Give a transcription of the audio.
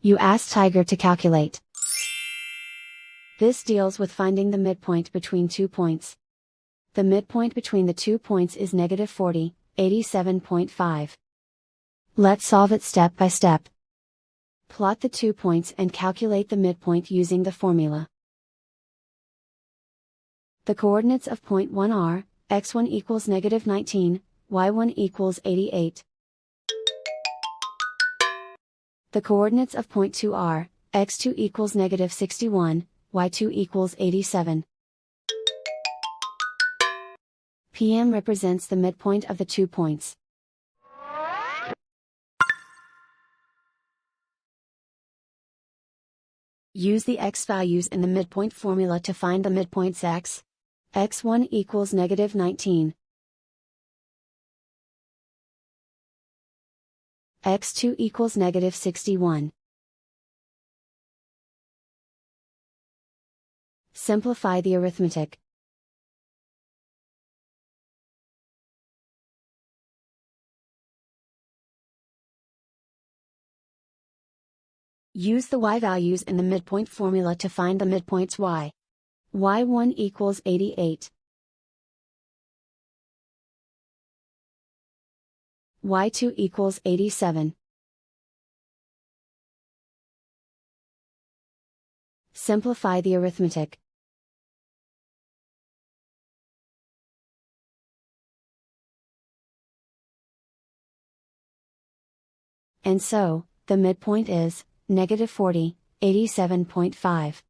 You ask Tiger to calculate. This deals with finding the midpoint between 2 points. The midpoint between the 2 points is negative 40, 87.5. Let's solve it step by step. Plot the 2 points and calculate the midpoint using the formula. The coordinates of point 1 are, x1 equals negative 19, y1 equals 88. The coordinates of point 2 are, x2 equals negative 61, y2 equals 87. PM represents the midpoint of the 2 points. Use the x values in the midpoint formula to find the midpoints x. x1 equals negative 19. x2 equals negative 61. Simplify the arithmetic. Use the y values in the midpoint formula to find the midpoints y. y1 equals 88. y2 equals 87. Simplify the arithmetic. And so, the midpoint is, negative 40, 87.5.